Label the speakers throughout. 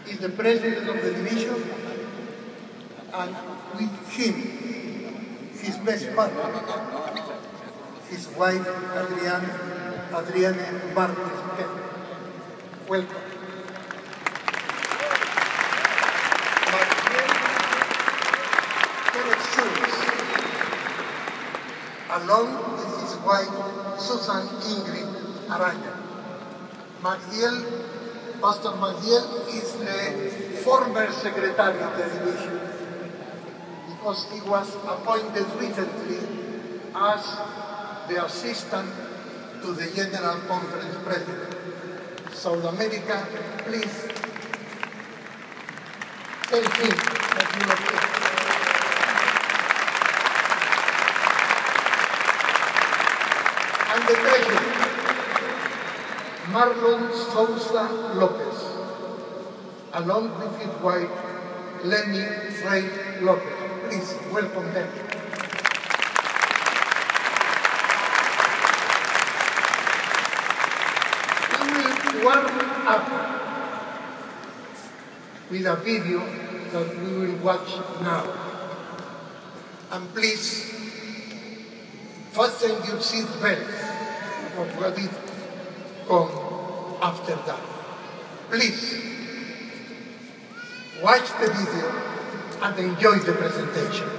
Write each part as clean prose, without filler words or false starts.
Speaker 1: is the president of the division, and with him, his best partner, his wife, Adrienne Bartes. Welcome. Along with his wife, Susan Ingrid Araya. Pastor Magdiel is the former secretary of the division because he was appointed recently as the assistant to the General Conference President. South America, please tell him that you are here. And the treasurer, Marlon Sousa Lopez, along with his wife, Lenny Frey Lopez. Please welcome them. We will warm up with a video that we will watch now. And please, fasten your seat belts of what is come after that. Please, watch the video and enjoy the presentation.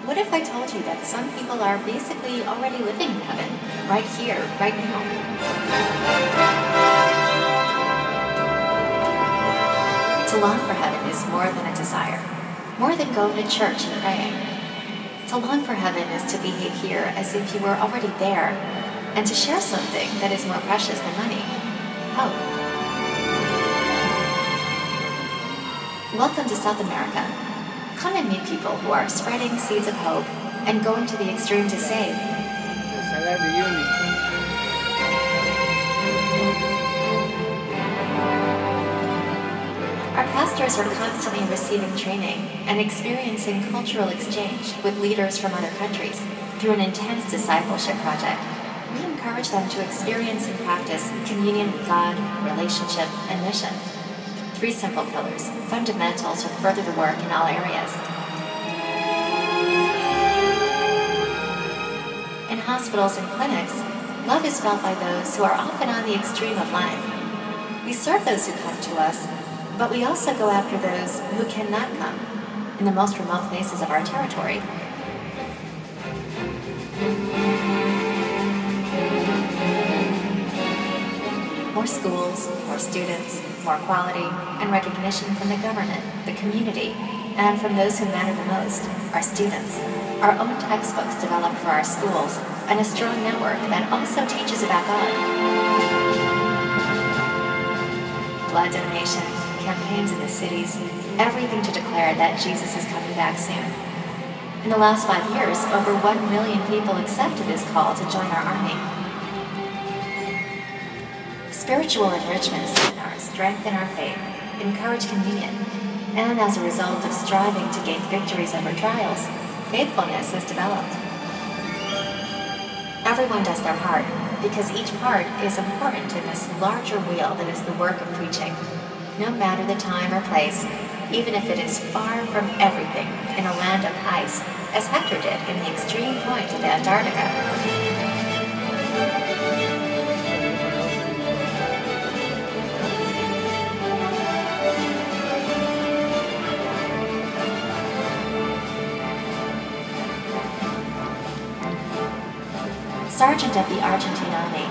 Speaker 2: What if I told you that some people are basically already living in heaven, right here, right now? To long for heaven is more than a desire, more than going to church and praying. To long for heaven is to behave here as if you were already there, and to share something that is more precious than money, hope. Welcome to South America. Come and meet people who are spreading seeds of hope and going to the extreme to save. Our pastors are constantly receiving training and experiencing cultural exchange with leaders from other countries through an intense discipleship project. We encourage them to experience and practice communion with God, relationship, and mission. 3 simple pillars, fundamental to further the work in all areas. In hospitals and clinics, love is felt by those who are often on the extreme of life. We serve those who come to us, but we also go after those who cannot come in the most remote places of our territory. More schools, more students, more quality, and recognition from the government, the community, and from those who matter the most, our students. Our own textbooks developed for our schools, and a strong network that also teaches about God. Blood donation, campaigns in the cities, everything to declare that Jesus is coming back soon. In the last 5 years, over 1 million people accepted this call to join our army. Spiritual enrichment seminars strengthen our faith, encourage communion, and as a result of striving to gain victories over trials, faithfulness is developed. Everyone does their part, because each part is important in this larger wheel that is the work of preaching, no matter the time or place, even if it is far from everything in a land of ice, as Hector did in the extreme point of Antarctica. sergeant of the Argentine Army.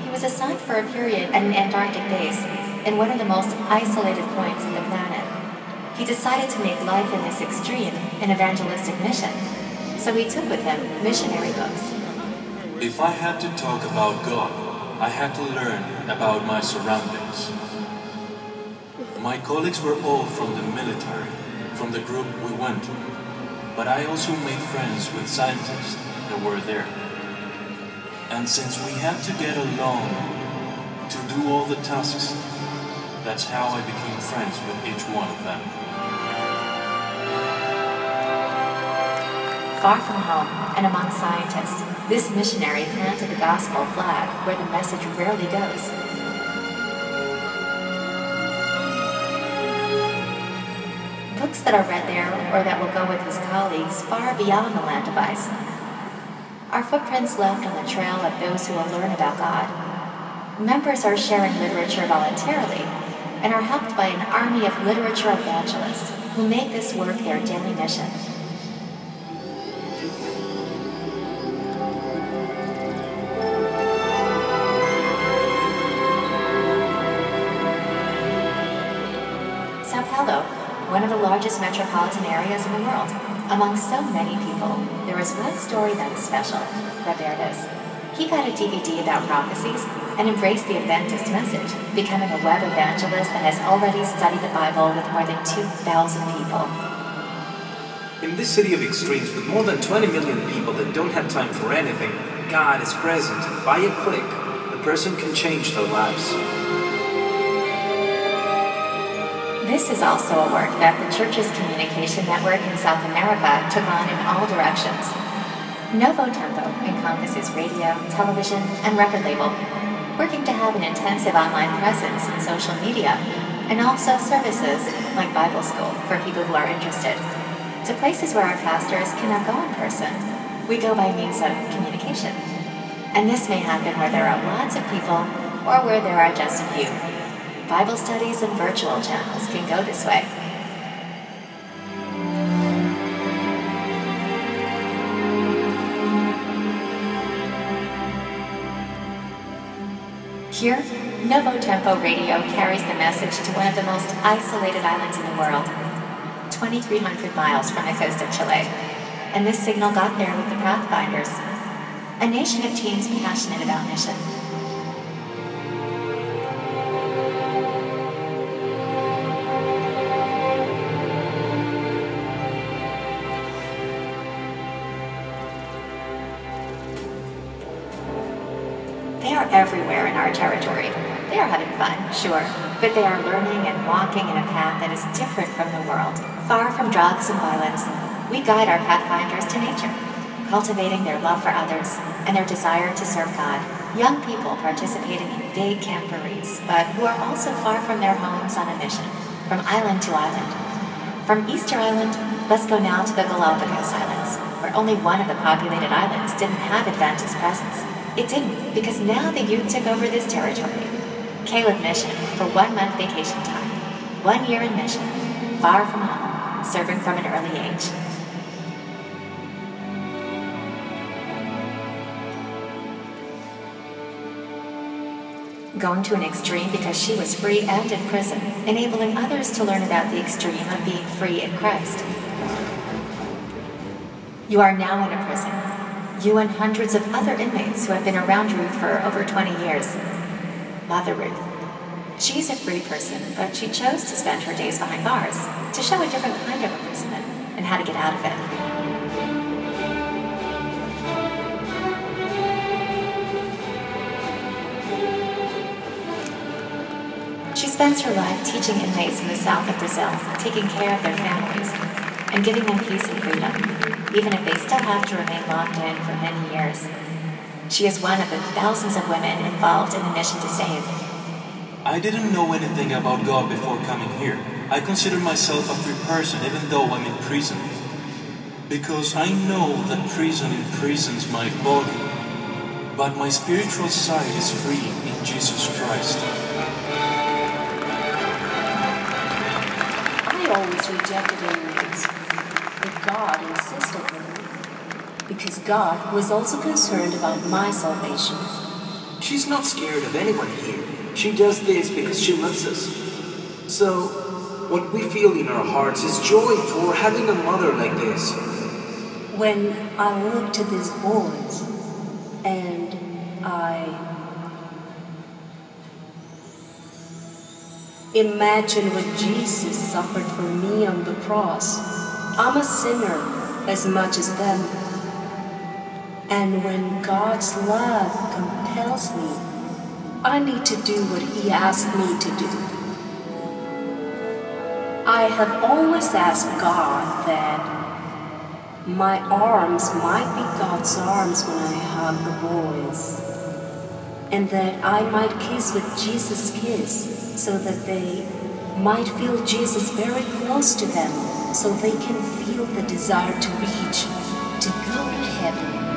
Speaker 2: He was assigned for a period at an Antarctic base in one of the most isolated points of the planet. He decided to make life in this extreme an evangelistic mission, so he took with him missionary books.
Speaker 3: If I had to talk about God, I had to learn about my surroundings. My colleagues were all from the military, from the group we went to, but I also made friends with scientists that were there. And since we had to get along to do all the tasks, that's how I became friends with each one of them.
Speaker 2: Far from home and among scientists, this missionary planted the gospel flag where the message rarely goes. Books that are read there or that will go with his colleagues far beyond the land of ice. Our footprints left on the trail of those who will learn about God. Members are sharing literature voluntarily and are helped by an army of literature evangelists who make this work their daily mission. Sao Paulo, one of the largest metropolitan areas in the world. Among so many people, there is one story that is special, Roberto's. He got a DVD about prophecies and embraced the Adventist message, becoming a web evangelist that has already studied the Bible with more than 2,000 people.
Speaker 4: In this city of extremes with more than 20 million people that don't have time for anything, God is present. By a click, the person can change their lives.
Speaker 2: This is also a work that the Church's communication network in South America took on in all directions. Novo Tempo encompasses radio, television, and record label, working to have an intensive online presence in social media, and also services like Bible school for people who are interested, to places where our pastors cannot go in person. We go by means of communication. And this may happen where there are lots of people or where there are just a few. Bible studies and virtual channels can go this way. Here, Novo Tempo Radio carries the message to one of the most isolated islands in the world, 2,300 miles from the coast of Chile. And this signal got there with the Pathfinders, a nation of teens passionate about mission. They are everywhere in our territory. They are having fun, sure, but they are learning and walking in a path that is different from the world. Far from drugs and violence, we guide our pathfinders to nature, cultivating their love for others and their desire to serve God. Young people participating in big camporees, but who are also far from their homes on a mission, from island to island. From Easter Island, let's go now to the Galapagos Islands, where only one of the populated islands didn't have Adventist presence. It didn't, because now the youth took over this territory. Caleb Mission for 1 month vacation time, 1 year in mission, far from home, serving from an early age. Going to an extreme because she was free and in prison, enabling others to learn about the extreme of being free in Christ. You are now in a prison. You and hundreds of other inmates who have been around Ruth for over 20 years. Mother Ruth. She's a free person, but she chose to spend her days behind bars to show a different kind of imprisonment and how to get out of it. She spends her life teaching inmates in the south of Brazil, taking care of their families, and giving them peace and freedom, even if they still have to remain locked in for many years. She is one of the thousands of women involved in the mission to save.
Speaker 3: I didn't know anything about God before coming here. I consider myself a free person even though I'm in prison. Because I know that prison imprisons my body, but my spiritual side is free in Jesus Christ.
Speaker 5: I always rejected ignorance, but God insisted with me, because God was also concerned about my salvation.
Speaker 4: She's not scared of anyone here. She does this because she loves us. So, what we feel in our hearts is joy for having a mother like this.
Speaker 5: When I look to these boys, and I imagine what Jesus suffered for me on the cross, I'm a sinner as much as them. And when God's love compels me, I need to do what He asked me to do. I have always asked God that my arms might be God's arms when I hug the boys, and that I might kiss with Jesus' kiss, so that they might feel Jesus very close to them, so they can feel the desire to reach, to go to heaven.